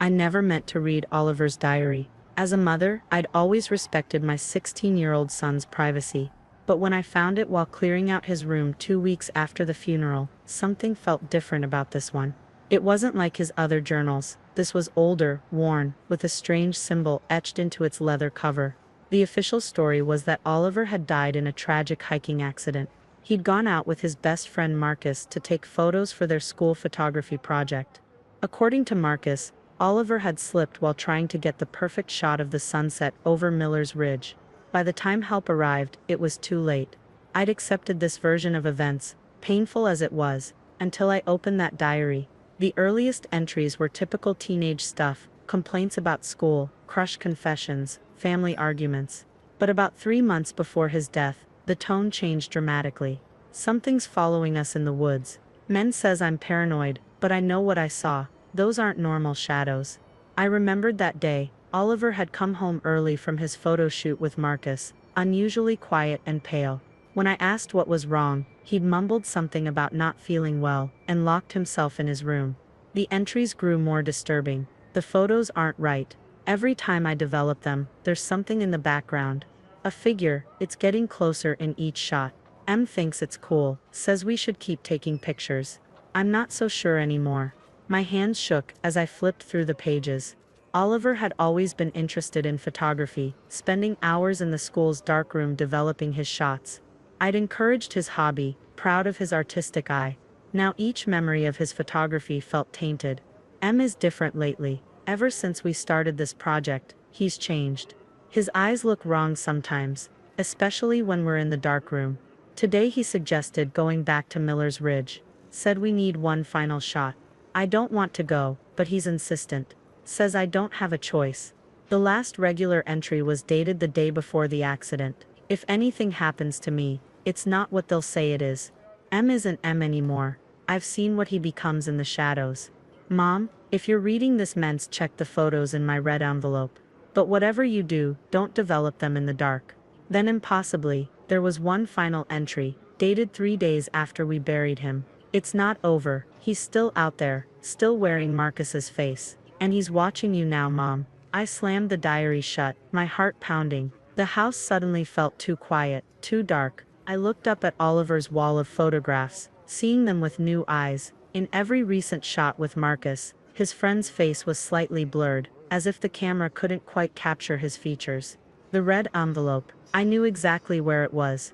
I never meant to read Oliver's diary. As a mother, I'd always respected my 16-year-old son's privacy. But when I found it while clearing out his room 2 weeks after the funeral, something felt different about this one. It wasn't like his other journals. This was older, worn, with a strange symbol etched into its leather cover. The official story was that Oliver had died in a tragic hiking accident. He'd gone out with his best friend Marcus to take photos for their school photography project. According to Marcus, Oliver had slipped while trying to get the perfect shot of the sunset over Miller's Ridge. By the time help arrived, it was too late. I'd accepted this version of events, painful as it was, until I opened that diary. The earliest entries were typical teenage stuff, complaints about school, crush confessions, family arguments. But about 3 months before his death, the tone changed dramatically. Something's following us in the woods. Men says I'm paranoid, but I know what I saw. Those aren't normal shadows. I remembered that day. Oliver had come home early from his photo shoot with Marcus, unusually quiet and pale. When I asked what was wrong, he'd mumbled something about not feeling well and locked himself in his room. The entries grew more disturbing. The photos aren't right. Every time I develop them, there's something in the background. A figure, it's getting closer in each shot. M thinks it's cool, says we should keep taking pictures. I'm not so sure anymore. My hands shook as I flipped through the pages. Oliver had always been interested in photography, spending hours in the school's darkroom developing his shots. I'd encouraged his hobby, proud of his artistic eye. Now each memory of his photography felt tainted. M is different lately. Ever since we started this project, he's changed. His eyes look wrong sometimes, especially when we're in the darkroom. Today he suggested going back to Miller's Ridge. Said we need one final shot. I don't want to go, but he's insistent. Says I don't have a choice. The last regular entry was dated the day before the accident. If anything happens to me, it's not what they'll say it is. M isn't M anymore. I've seen what he becomes in the shadows. Mom, if you're reading this, check the photos in my red envelope. But whatever you do, don't develop them in the dark. Then impossibly, there was one final entry, dated 3 days after we buried him. It's not over. He's still out there, still wearing Marcus's face. And he's watching you now, Mom. I slammed the diary shut, my heart pounding. The house suddenly felt too quiet, too dark. I looked up at Oliver's wall of photographs, seeing them with new eyes. In every recent shot with Marcus, his friend's face was slightly blurred, as if the camera couldn't quite capture his features. The red envelope, I knew exactly where it was.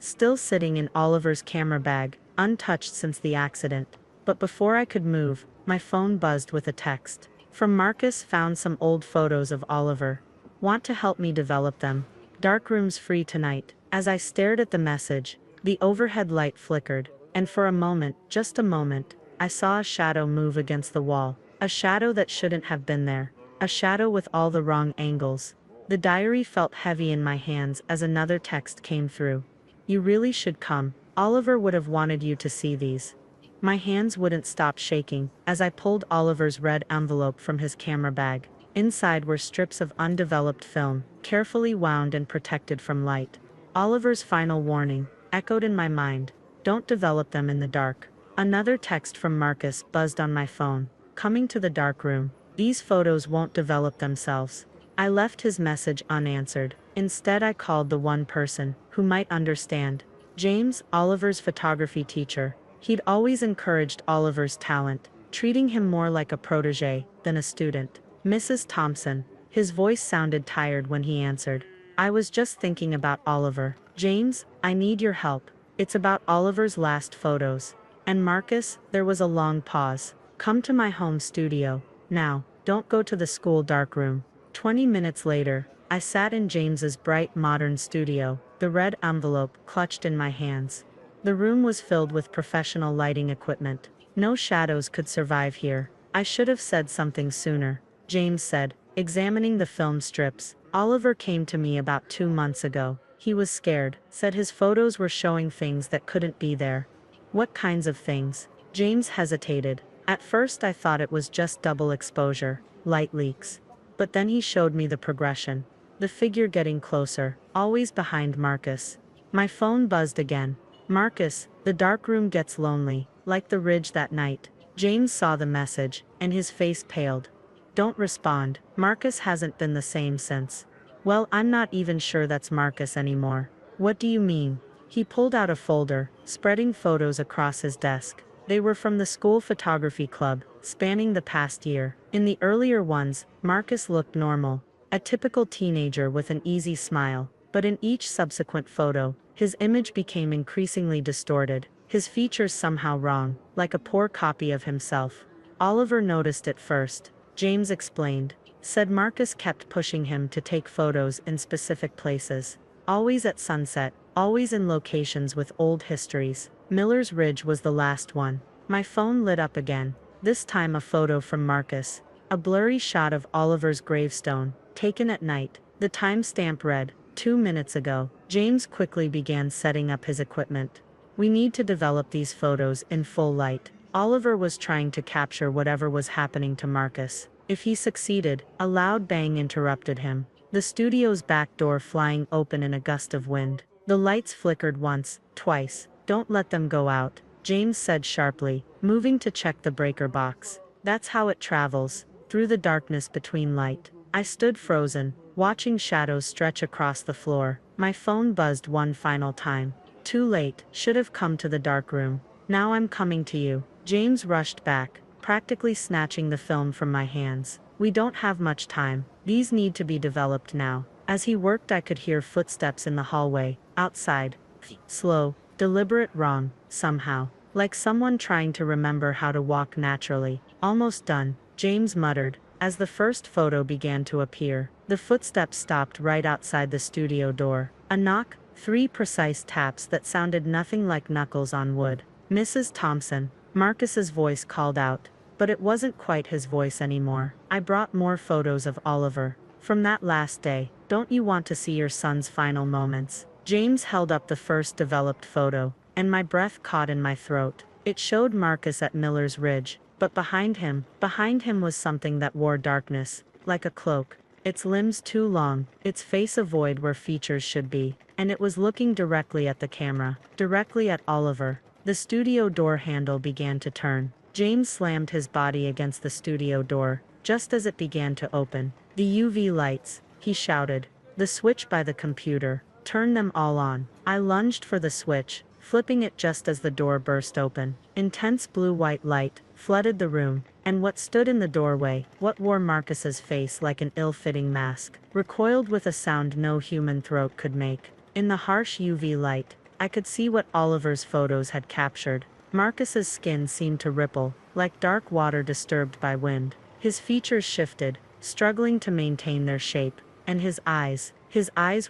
Still sitting in Oliver's camera bag, untouched since the accident. But before I could move, my phone buzzed with a text. From Marcus, found some old photos of Oliver. Want to help me develop them? Darkroom's free tonight. As I stared at the message, the overhead light flickered, and for a moment, just a moment, I saw a shadow move against the wall. A shadow that shouldn't have been there. A shadow with all the wrong angles. The diary felt heavy in my hands as another text came through. You really should come. Oliver would have wanted you to see these. My hands wouldn't stop shaking as I pulled Oliver's red envelope from his camera bag. Inside were strips of undeveloped film, carefully wound and protected from light. Oliver's final warning echoed in my mind. Don't develop them in the dark. Another text from Marcus buzzed on my phone. Coming to the darkroom. These photos won't develop themselves. I left his message unanswered. Instead, I called the one person who might understand. James, Oliver's photography teacher. He'd always encouraged Oliver's talent, treating him more like a protege than a student. Mrs. Thompson. His voice sounded tired when he answered. I was just thinking about Oliver. James, I need your help. It's about Oliver's last photos. And Marcus, there was a long pause. Come to my home studio. Now, don't go to the school darkroom. 20 minutes later, I sat in James's bright modern studio, the red envelope clutched in my hands. The room was filled with professional lighting equipment. No shadows could survive here. I should have said something sooner, James said, examining the film strips. Oliver came to me about 2 months ago. He was scared, said his photos were showing things that couldn't be there. What kinds of things? James hesitated. At first I thought it was just double exposure, light leaks. But then he showed me the progression. The figure getting closer, always behind Marcus. My phone buzzed again. Marcus, the darkroom gets lonely, like the ridge that night. James saw the message, and his face paled. Don't respond. Marcus hasn't been the same since. Well, I'm not even sure that's Marcus anymore. What do you mean? He pulled out a folder, spreading photos across his desk. They were from the school photography club, spanning the past year. In the earlier ones, Marcus looked normal, a typical teenager with an easy smile. But in each subsequent photo, his image became increasingly distorted, his features somehow wrong, like a poor copy of himself. Oliver noticed it first. James explained. Said Marcus kept pushing him to take photos in specific places. Always at sunset, always in locations with old histories. Miller's Ridge was the last one. My phone lit up again. This time a photo from Marcus. A blurry shot of Oliver's gravestone, taken at night. The timestamp read, 2 minutes ago. James quickly began setting up his equipment. We need to develop these photos in full light. Oliver was trying to capture whatever was happening to Marcus. If he succeeded, a loud bang interrupted him. The studio's back door flying open in a gust of wind. The lights flickered once, twice. Don't let them go out, James said sharply, moving to check the breaker box. That's how it travels, through the darkness between light. I stood frozen, watching shadows stretch across the floor. My phone buzzed one final time. Too late, should have come to the dark room. Now I'm coming to you. James rushed back, practically snatching the film from my hands. We don't have much time. These need to be developed now. As he worked, I could hear footsteps in the hallway, outside. Slow, deliberate, wrong, somehow. Like someone trying to remember how to walk naturally. Almost done, James muttered, as the first photo began to appear. The footsteps stopped right outside the studio door. A knock, 3 precise taps that sounded nothing like knuckles on wood. Mrs. Thompson, Marcus's voice called out, but it wasn't quite his voice anymore. I brought more photos of Oliver. From that last day. Don't you want to see your son's final moments? James held up the first developed photo, and my breath caught in my throat. It showed Marcus at Miller's Ridge, but behind him was something that wore darkness, like a cloak. Its limbs too long, its face a void where features should be, and it was looking directly at the camera, directly at Oliver. The studio door handle began to turn. James slammed his body against the studio door, just as it began to open. The UV lights, he shouted. The switch by the computer. Turn them all on. I lunged for the switch, flipping it just as the door burst open. Intense blue-white light flooded the room, and what stood in the doorway, what wore Marcus's face like an ill-fitting mask, recoiled with a sound no human throat could make. In the harsh UV light, I could see what Oliver's photos had captured. Marcus's skin seemed to ripple, like dark water disturbed by wind. His features shifted, struggling to maintain their shape, and his eyes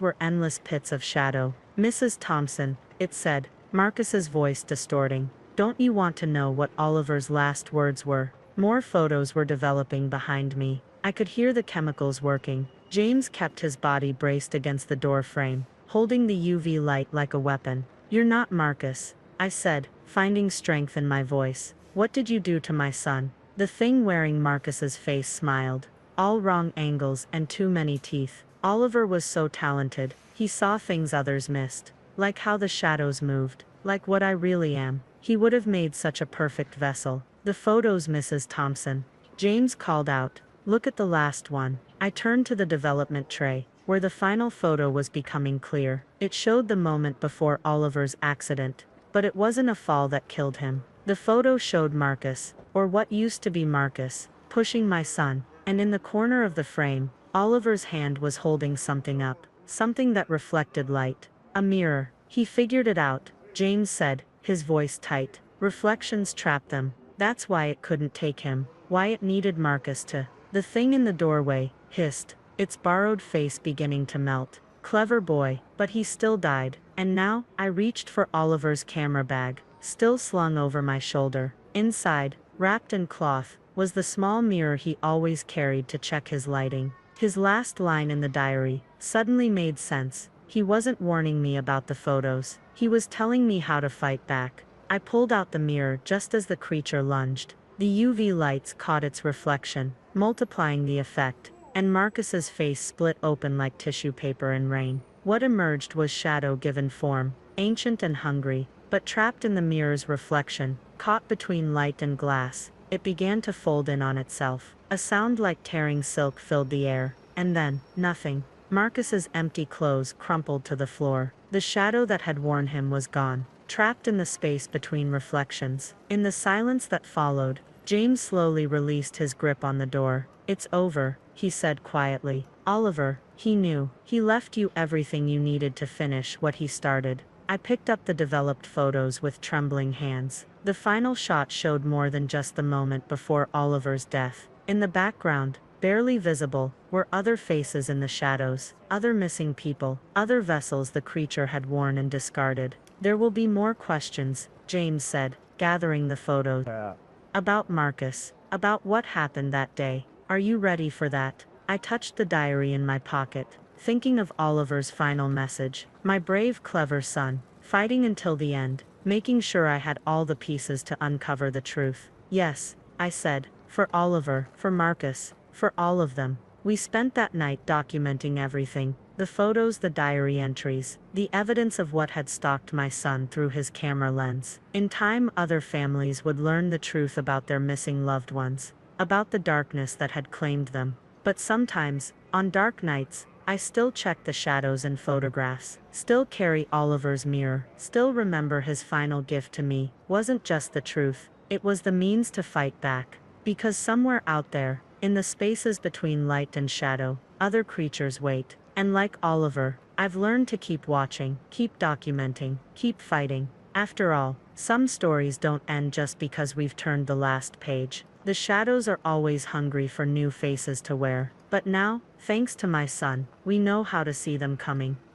were endless pits of shadow. Mrs. Thompson, it said, Marcus's voice distorting. Don't you want to know what Oliver's last words were? More photos were developing behind me. I could hear the chemicals working. James kept his body braced against the door frame, holding the UV light like a weapon. You're not Marcus, I said, finding strength in my voice. What did you do to my son? The thing wearing Marcus's face smiled. All wrong angles and too many teeth. Oliver was so talented, he saw things others missed. Like how the shadows moved, like what I really am. He would have made such a perfect vessel. The photos, Mrs. Thompson. James called out. Look at the last one. I turned to the development tray, where the final photo was becoming clear. It showed the moment before Oliver's accident. But it wasn't a fall that killed him. The photo showed Marcus, or what used to be Marcus, pushing my son. And in the corner of the frame, Oliver's hand was holding something up. Something that reflected light. A mirror. He figured it out, James said, his voice tight. Reflections trap them. That's why it couldn't take him. Why it needed Marcus to. The thing in the doorway hissed, its borrowed face beginning to melt. Clever boy, but he still died. And now, I reached for Oliver's camera bag, still slung over my shoulder. Inside, wrapped in cloth, was the small mirror he always carried to check his lighting. His last line in the diary suddenly made sense. He wasn't warning me about the photos. He was telling me how to fight back. I pulled out the mirror just as the creature lunged. The UV lights caught its reflection, multiplying the effect, and Marcus's face split open like tissue paper in rain. What emerged was shadow given form, ancient and hungry, but trapped in the mirror's reflection, caught between light and glass. It began to fold in on itself. A sound like tearing silk filled the air, and then, nothing. Marcus's empty clothes crumpled to the floor. The shadow that had worn him was gone, trapped in the space between reflections. In the silence that followed, James slowly released his grip on the door. "It's over," he said quietly. "Oliver, he knew. He left you everything you needed to finish what he started." I picked up the developed photos with trembling hands. The final shot showed more than just the moment before Oliver's death. In the background, barely visible, were other faces in the shadows, other missing people, other vessels the creature had worn and discarded. "There will be more questions," James said, gathering the photos. "About Marcus, about what happened that day. Are you ready for that?" I touched the diary in my pocket, thinking of Oliver's final message. My brave, clever son, fighting until the end, making sure I had all the pieces to uncover the truth. "Yes," I said, "for Oliver, for Marcus, for all of them." We spent that night documenting everything. The photos, the diary entries, the evidence of what had stalked my son through his camera lens. In time, other families would learn the truth about their missing loved ones, about the darkness that had claimed them. But sometimes, on dark nights, I still check the shadows and photographs, still carry Oliver's mirror, still remember his final gift to me wasn't just the truth, it was the means to fight back. Because somewhere out there, in the spaces between light and shadow, other creatures wait. And like Oliver, I've learned to keep watching, keep documenting, keep fighting. After all, some stories don't end just because we've turned the last page. The shadows are always hungry for new faces to wear. But now, thanks to my son, we know how to see them coming.